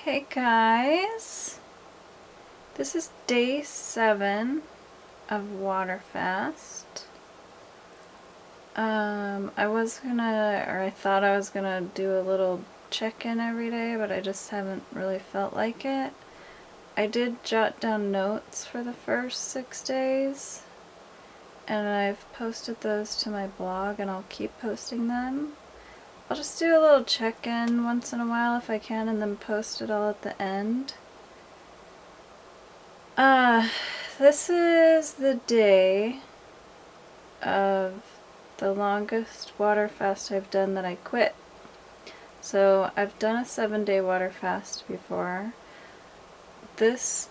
Hey guys, this is day 7 of water fast. I thought I was gonna do a little check-in every day, but I just haven't really felt like it. I did jot down notes for the first 6 days, and I've posted those to my blog, and I'll keep posting them. I'll just do a little check-in once in a while if I can, and then post it all at the end. This is the day of the longest water fast I've done that I quit. So I've done a 7-day water fast before. This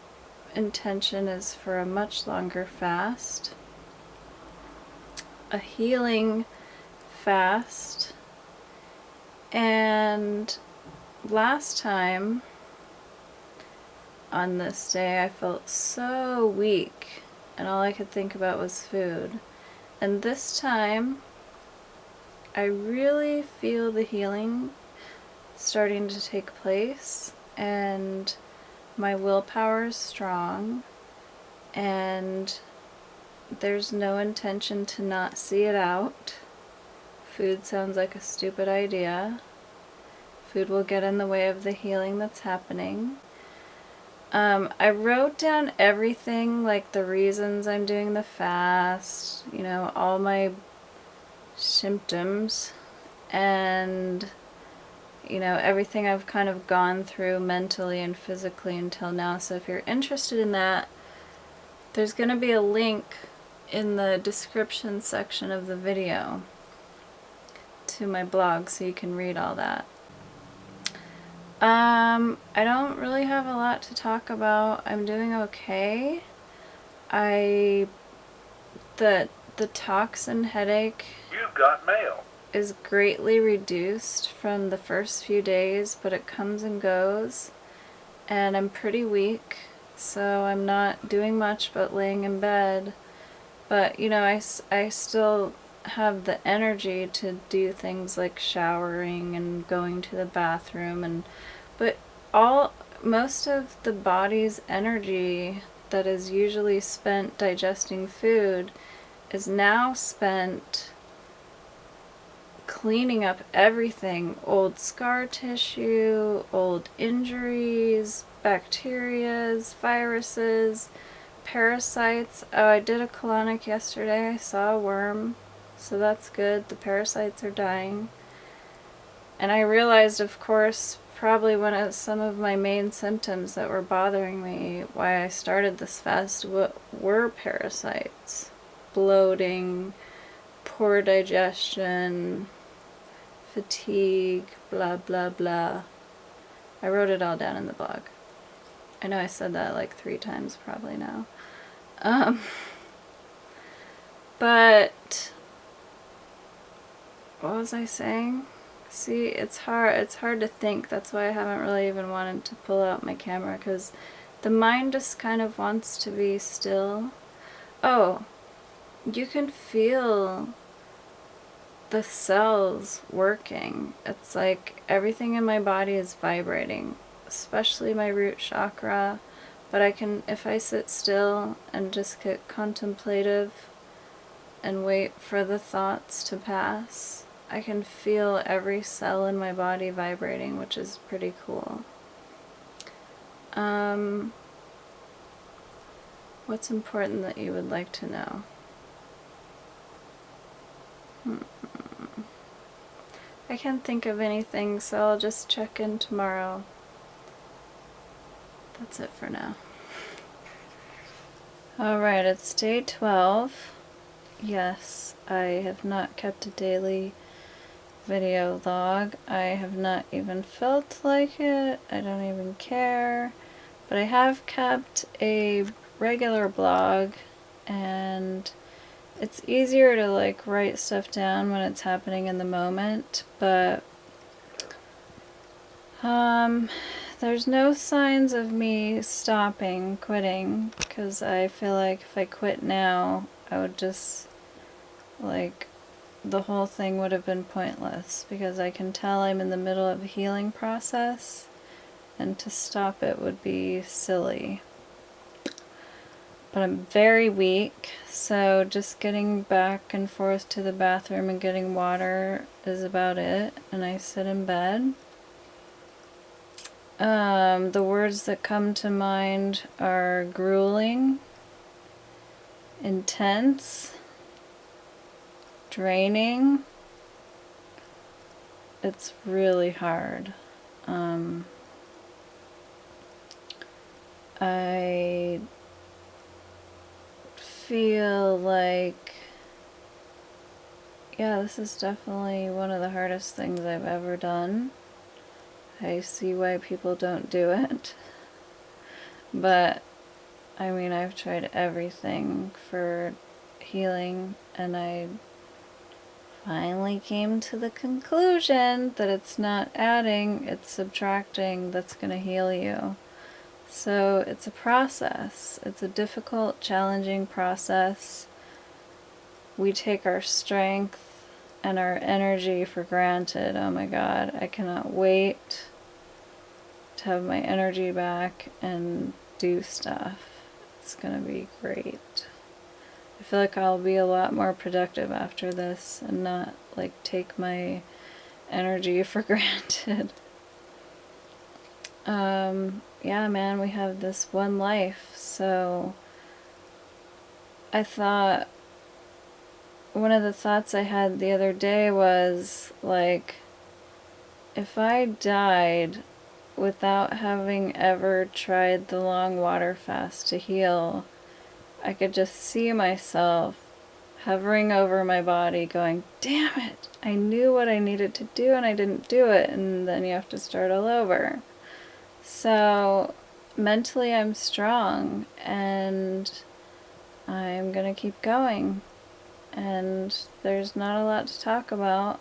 intention is for a much longer fast. A healing fast. And last time on this day I felt so weak and all I could think about was food. And this time I really feel the healing starting to take place, and my willpower is strong, and there's no intention to not see it out. Food sounds like a stupid idea. Food will get in the way of the healing that's happening. I wrote down everything, like the reasons I'm doing the fast, you know, all my symptoms, and, you know, everything I've kind of gone through mentally and physically until now. So if you're interested in that, there's going to be a link in the description section of the video to my blog so you can read all that. I don't really have a lot to talk about. I'm doing okay. The toxin headache You've got mail. is greatly reduced from the first few days, but it comes and goes, and I'm pretty weak, so I'm not doing much but laying in bed. But, you know, I still have the energy to do things like showering and going to the bathroom, but most of the body's energy that is usually spent digesting food is now spent cleaning up everything: old scar tissue, old injuries, bacterias, viruses, parasites. Oh, I did a colonic yesterday. I saw a worm, so that's good. The parasites are dying. And I realized, of course, probably one of some of my main symptoms that were bothering me, why I started this fast, were parasites. Bloating, poor digestion, fatigue, blah blah blah. I wrote it all down in the blog. I know I said that like 3 times probably now. But what was I saying? See, it's hard to think. That's why I haven't really even wanted to pull out my camera, because the mind just kind of wants to be still. Oh, you can feel the cells working. It's like everything in my body is vibrating, especially my root chakra. But I can, if I sit still and just get contemplative and wait for the thoughts to pass, I can feel every cell in my body vibrating, which is pretty cool. What's important that you would like to know? I can't think of anything, so I'll just check in tomorrow. That's it for now. Alright, it's day 12. Yes, I have not kept a daily video log. I have not even felt like it. I don't even care. But I have kept a regular blog, and it's easier to like write stuff down when it's happening in the moment, but there's no signs of me stopping, quitting, because I feel like if I quit now, I would just, like, the whole thing would have been pointless, because I can tell I'm in the middle of a healing process, and to stop it would be silly. But I'm very weak, so just getting back and forth to the bathroom and getting water is about it, and I sit in bed. The words that come to mind are grueling, intense, draining. It's really hard. I feel like, yeah, this is definitely one of the hardest things I've ever done. I see why people don't do it. But, I mean, I've tried everything for healing, and I finally came to the conclusion that it's not adding, it's subtracting that's going to heal you. So it's a process. It's a difficult, challenging process. We take our strength and our energy for granted. Oh my God, I cannot wait to have my energy back and do stuff. It's gonna be great. I feel like I'll be a lot more productive after this and not like take my energy for granted. Yeah, man, we have this one life, so I thought, one of the thoughts I had the other day was like, if I died without having ever tried the long water fast to heal, I could just see myself hovering over my body going, damn it, I knew what I needed to do and I didn't do it, and then you have to start all over. So mentally I'm strong and I'm gonna keep going, and there's not a lot to talk about.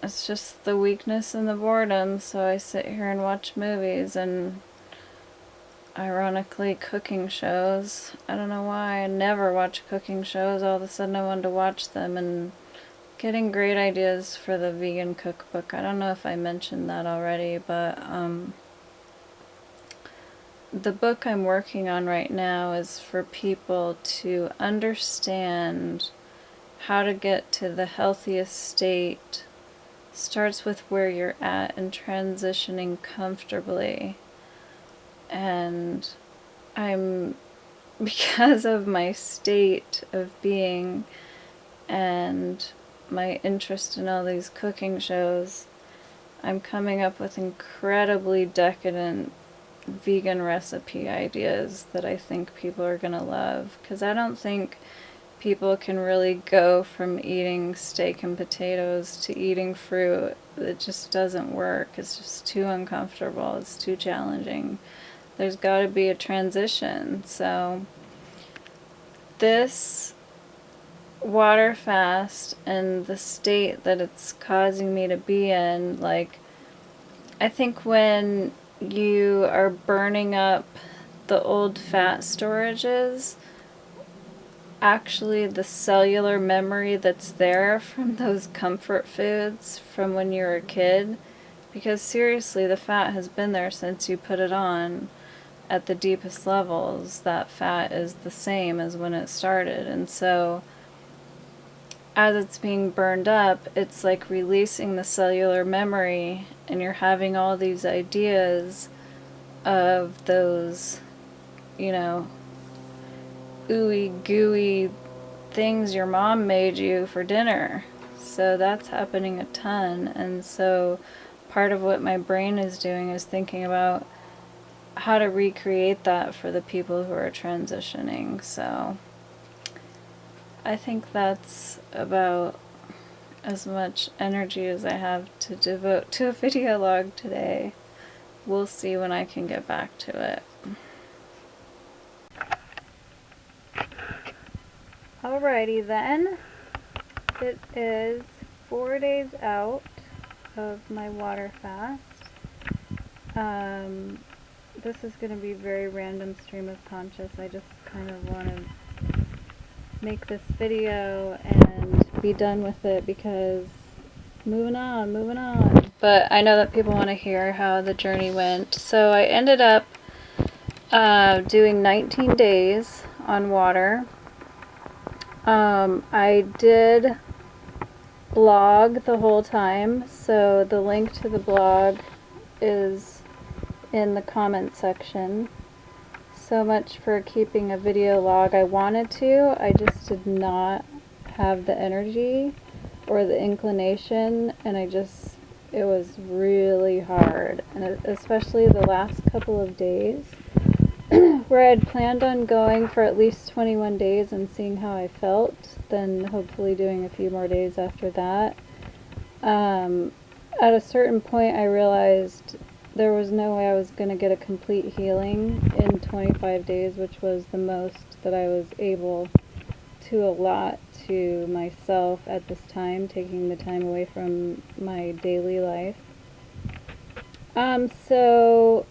It's just the weakness and the boredom, so I sit here and watch movies and ironically cooking shows. I don't know why I never watch cooking shows. All of a sudden I wanted to watch them, and getting great ideas for the vegan cookbook. I don't know if I mentioned that already, but the book I'm working on right now is for people to understand how to get to the healthiest state. Starts with where you're at and transitioning comfortably. And because of my state of being and my interest in all these cooking shows, I'm coming up with incredibly decadent vegan recipe ideas that I think people are gonna love, because I don't think people can really go from eating steak and potatoes to eating fruit. It just doesn't work. It's just too uncomfortable. It's too challenging. There's got to be a transition. So this water fast and the state that it's causing me to be in, like, I think when you are burning up the old fat storages, actually the cellular memory that's there from those comfort foods from when you were a kid, because seriously, the fat has been there since you put it on. At the deepest levels, that fat is the same as when it started, and so as it's being burned up, it's like releasing the cellular memory, and you're having all these ideas of those, you know, ooey gooey things your mom made you for dinner. So that's happening a ton, and so part of what my brain is doing is thinking about how to recreate that for the people who are transitioning. So I think that's about as much energy as I have to devote to a video log today. We'll see when I can get back to it. Alrighty then, it is 4 days out of my water fast. This is going to be very random stream of conscious. I just kind of want to make this video and be done with it, because moving on. but I know that people want to hear how the journey went. So I ended up doing 19 days on water. I did blog the whole time, so the link to the blog is in the comment section. So much for keeping a video log. I wanted to, I just did not have the energy or the inclination, and it was really hard, and especially the last couple of days where I had planned on going for at least 21 days and seeing how I felt, then hopefully doing a few more days after that. At a certain point I realized there was no way I was going to get a complete healing in 25 days, which was the most that I was able to allot to myself at this time, taking the time away from my daily life. So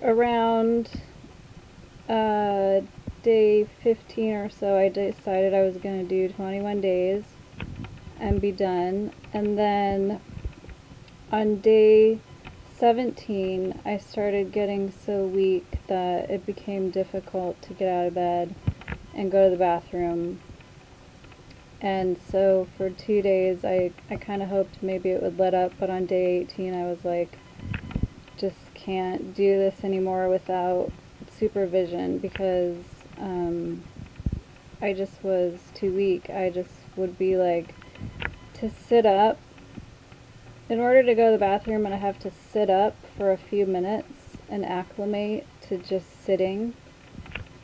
around day 15 or so, I decided I was going to do 21 days and be done. And then on day 17, I started getting so weak that it became difficult to get out of bed and go to the bathroom. And so for 2 days, I kind of hoped maybe it would let up, but on day 18, I was like, just can't do this anymore without supervision, because I just was too weak. I just would be like, to sit up, in order to go to the bathroom, and I have to sit up for a few minutes and acclimate to just sitting,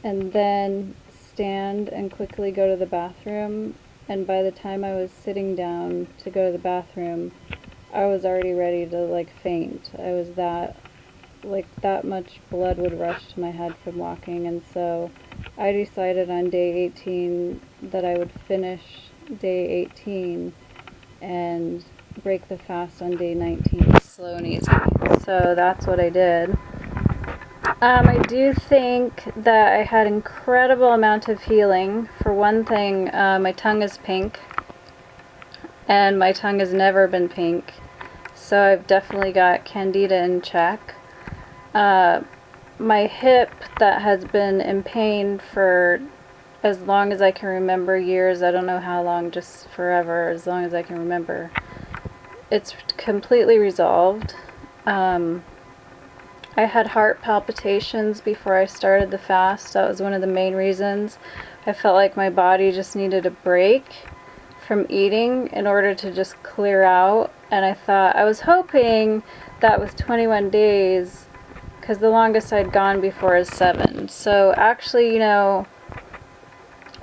and then stand and quickly go to the bathroom. And by the time I was sitting down to go to the bathroom, I was already ready to like faint. I was that much blood would rush to my head from walking. And so I decided on day 18 that I would finish day 18 and break the fast on day 19, slow and easy. So that's what I did. I do think that I had incredible amount of healing. For one thing, my tongue is pink, and my tongue has never been pink, so I've definitely got candida in check. My hip, that has been in pain for as long as I can remember, years, I don't know how long, just forever, as long as I can remember, it's completely resolved. I had heart palpitations before I started the fast. That was one of the main reasons. I felt like my body just needed a break from eating in order to just clear out. And I was hoping that with 21 days, because the longest I'd gone before is 7. So actually, you know,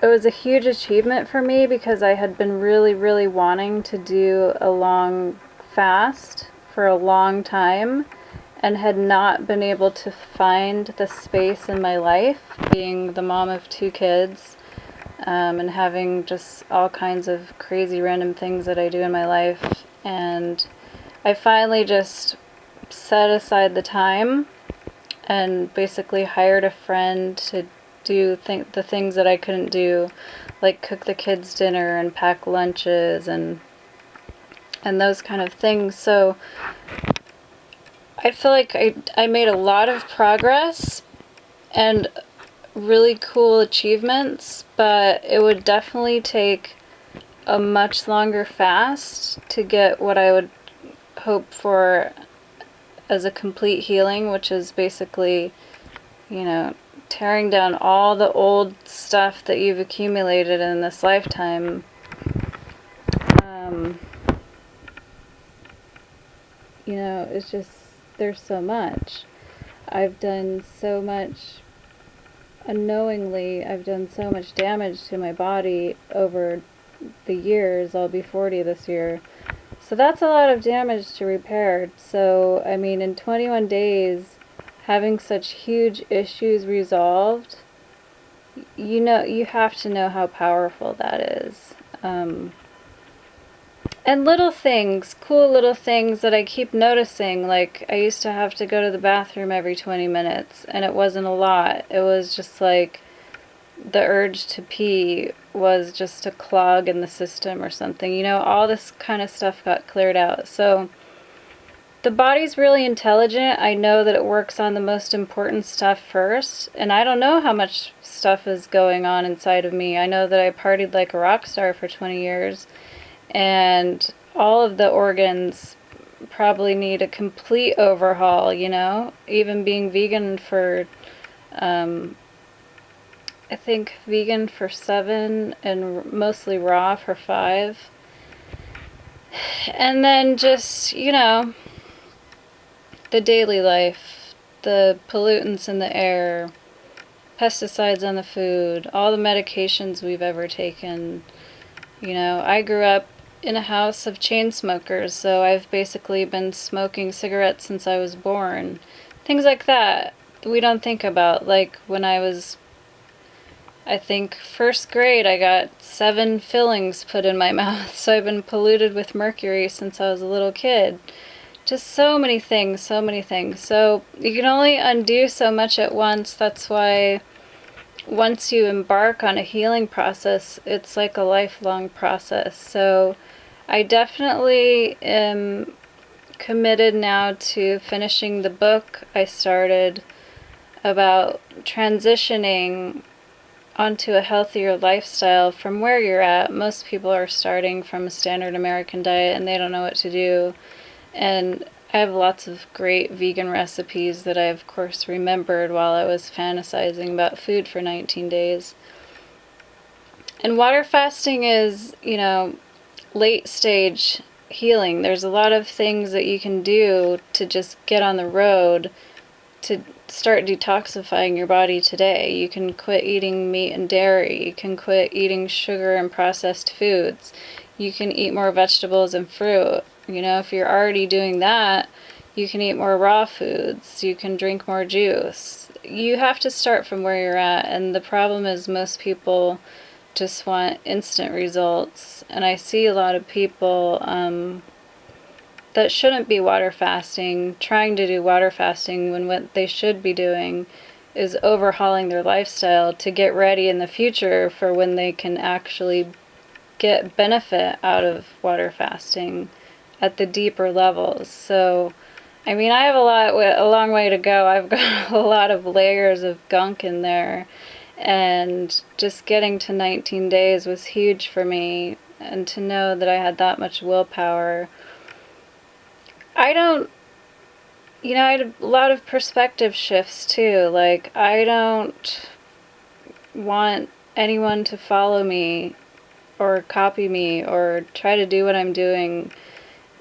it was a huge achievement for me, because I had been really, really wanting to do a long fast for a long time, and had not been able to find the space in my life, being the mom of 2 kids, and having just all kinds of crazy random things that I do in my life. And I finally just set aside the time and basically hired a friend to do the things that I couldn't do, like cook the kids dinner and pack lunches and those kind of things. So I feel like I made a lot of progress and really cool achievements, but it would definitely take a much longer fast to get what I would hope for as a complete healing, which is basically, you know, tearing down all the old stuff that you've accumulated in this lifetime. You know, it's just, there's so much. I've done so much unknowingly. I've done so much damage to my body over the years. I'll be 40 this year. So that's a lot of damage to repair. So, I mean, in 21 days, having such huge issues resolved, you know, you have to know how powerful that is. And little things, cool little things that I keep noticing, like I used to have to go to the bathroom every 20 minutes, and it wasn't a lot. It was just like the urge to pee was just a clog in the system or something. You know, all this kind of stuff got cleared out. So the body's really intelligent. I know that it works on the most important stuff first, and I don't know how much stuff is going on inside of me. I know that I partied like a rock star for 20 years, and all of the organs probably need a complete overhaul, you know? Even being vegan for, I think vegan for 7 and mostly raw for 5. And then just, you know, the daily life, the pollutants in the air, pesticides on the food, all the medications we've ever taken. You know, I grew up in a house of chain smokers, so I've basically been smoking cigarettes since I was born. Things like that we don't think about. Like when I was, I think, first grade, I got 7 fillings put in my mouth, so I've been polluted with mercury since I was a little kid. Just so many things, so many things. So you can only undo so much at once. That's why once you embark on a healing process, it's like a lifelong process. So I definitely am committed now to finishing the book I started about transitioning onto a healthier lifestyle from where you're at. Most people are starting from a standard American diet and they don't know what to do. And I have lots of great vegan recipes that I, of course, remembered while I was fantasizing about food for 19 days. And water fasting is, you know, late stage healing. There's a lot of things that you can do to just get on the road to start detoxifying your body today. You can quit eating meat and dairy. You can quit eating sugar and processed foods. You can eat more vegetables and fruit. You know, if you're already doing that, you can eat more raw foods. You can drink more juice. You have to start from where you're at, and the problem is most people just want instant results. And I see a lot of people that shouldn't be water fasting, trying to do water fasting when what they should be doing is overhauling their lifestyle to get ready in the future for when they can actually get benefit out of water fasting at the deeper levels. So, I mean, I have a long way to go. I've got a lot of layers of gunk in there, and just getting to 19 days was huge for me, and to know that I had that much willpower. I don't, you know, I had a lot of perspective shifts too. Like, I don't want anyone to follow me or copy me or try to do what I'm doing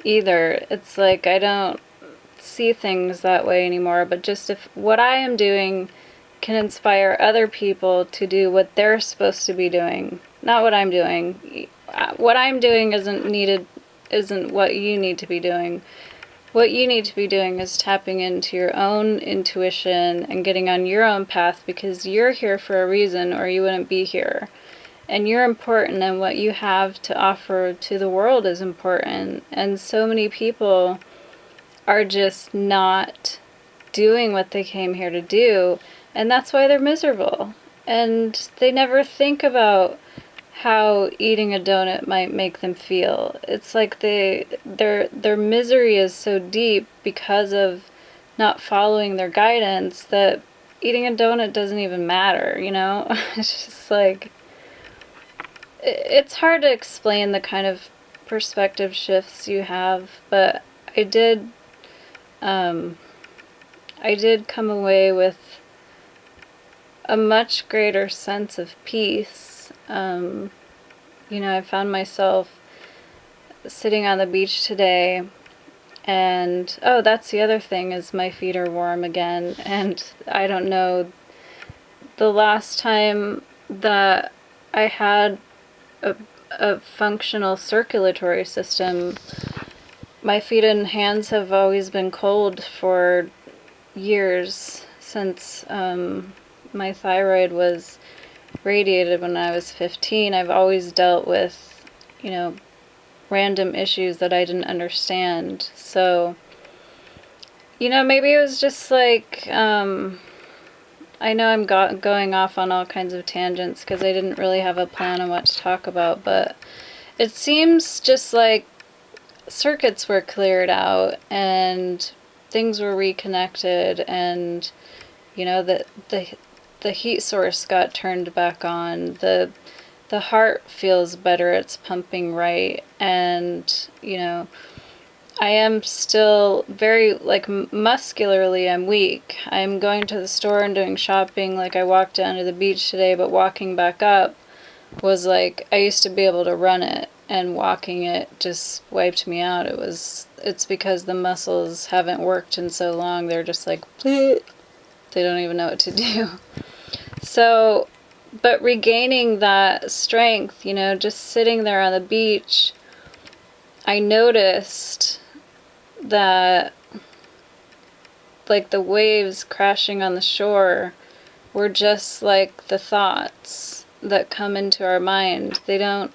either. It's like I don't see things that way anymore, but just if what I am doing can inspire other people to do what they're supposed to be doing, not what I'm doing. What I'm doing isn't what you need to be doing. What you need to be doing is tapping into your own intuition and getting on your own path, because you're here for a reason or you wouldn't be here. And you're important, and what you have to offer to the world is important. And so many people are just not doing what they came here to do, and that's why they're miserable. And they never think about how eating a donut might make them feel. It's like their misery is so deep because of not following their guidance that eating a donut doesn't even matter, you know? It's just like, it's hard to explain the kind of perspective shifts you have, but I did come away with a much greater sense of peace. You know, I found myself sitting on the beach today, and oh, that's the other thing, is my feet are warm again. And I don't know, the last time that I had a functional circulatory system, my feet and hands have always been cold for years, since my thyroid was radiated when I was 15. I've always dealt with, you know, random issues that I didn't understand. So, you know, maybe it was just like, I know I'm going off on all kinds of tangents because I didn't really have a plan on what to talk about, but it seems just like circuits were cleared out and things were reconnected, and you know, the heat source got turned back on, the heart feels better, it's pumping right, and you know, I am still very, like, muscularly I'm weak. I'm going to the store and doing shopping, like I walked down to the beach today, but walking back up was like, I used to be able to run it, and walking it just wiped me out. It's because the muscles haven't worked in so long, they're just like, they don't even know what to do. So, but regaining that strength, you know, just sitting there on the beach, I noticed that, like, the waves crashing on the shore were just like the thoughts that come into our mind. They don't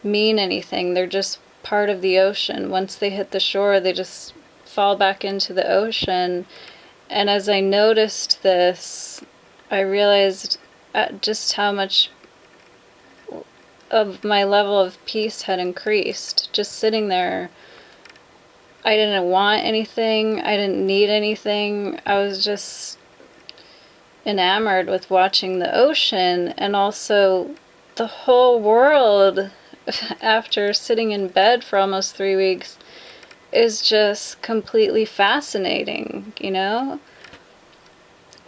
mean anything. They're just part of the ocean. Once they hit the shore, they just fall back into the ocean. And as I noticed this, I realized just how much of my level of peace had increased. Just sitting there, I didn't want anything, I didn't need anything, I was just enamored with watching the ocean, and also the whole world after sitting in bed for almost 3 weeks is just completely fascinating, you know?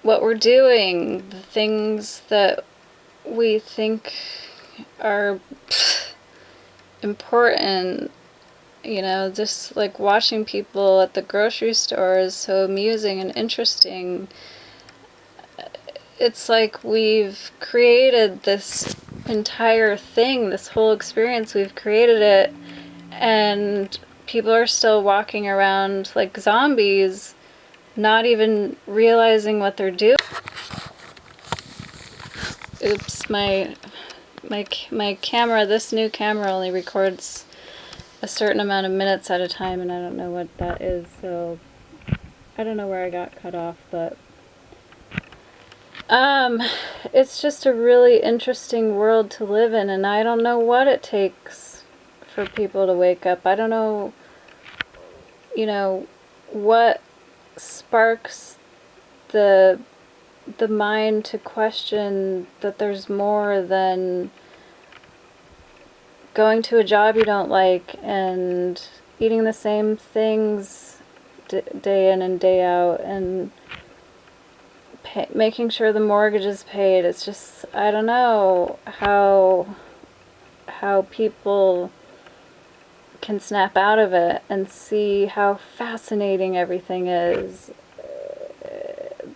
What we're doing, the things that we think are important, you know, just like watching people at the grocery store is so amusing and interesting. It's like we've created this entire thing, this whole experience, we've created it, and people are still walking around like zombies, not even realizing what they're doing. Oops, my camera, this new camera only records a certain amount of minutes at a time, and I don't know what that is, so I don't know where I got cut off, but it's just a really interesting world to live in, and I don't know what it takes for people to wake up. I don't know, you know, what sparks the mind to question that there's more than going to a job you don't like and eating the same things day in and day out, and making sure the mortgage is paid. It's just, I don't know how people can snap out of it and see how fascinating everything is.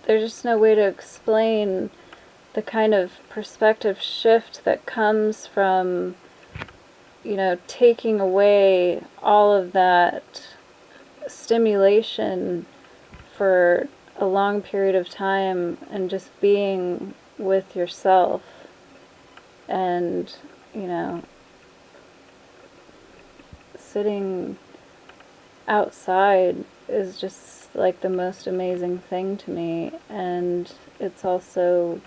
There's just no way to explain the kind of perspective shift that comes from, you know, taking away all of that stimulation for a long period of time and just being with yourself. And, you know, sitting outside is just like the most amazing thing to me, and it's also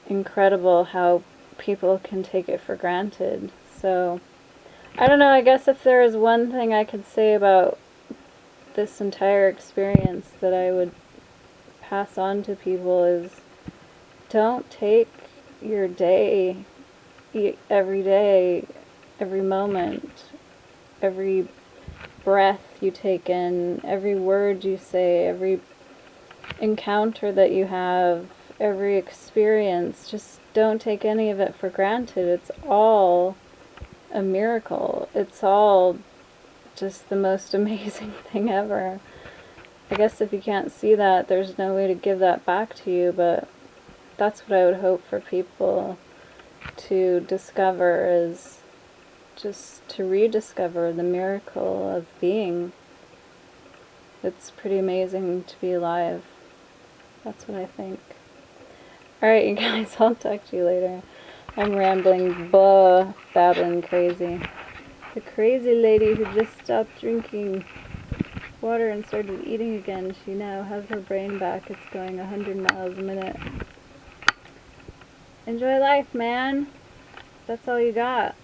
incredible how people can take it for granted. So I don't know, I guess if there is one thing I could say about this entire experience that I would pass on to people is, don't take your day, every day, every moment, every breath you take in, every word you say, every encounter that you have, every experience, just don't take any of it for granted. It's all a miracle. It's all just the most amazing thing ever. I guess if you can't see that, there's no way to give that back to you, but that's what I would hope for people to discover, is just to rediscover the miracle of being. It's pretty amazing to be alive. That's what I think. Alright, you guys, I'll talk to you later. I'm rambling, babbling crazy. The crazy lady who just stopped drinking water and started eating again, she now has her brain back. It's going 100 miles a minute. Enjoy life, man. That's all you got.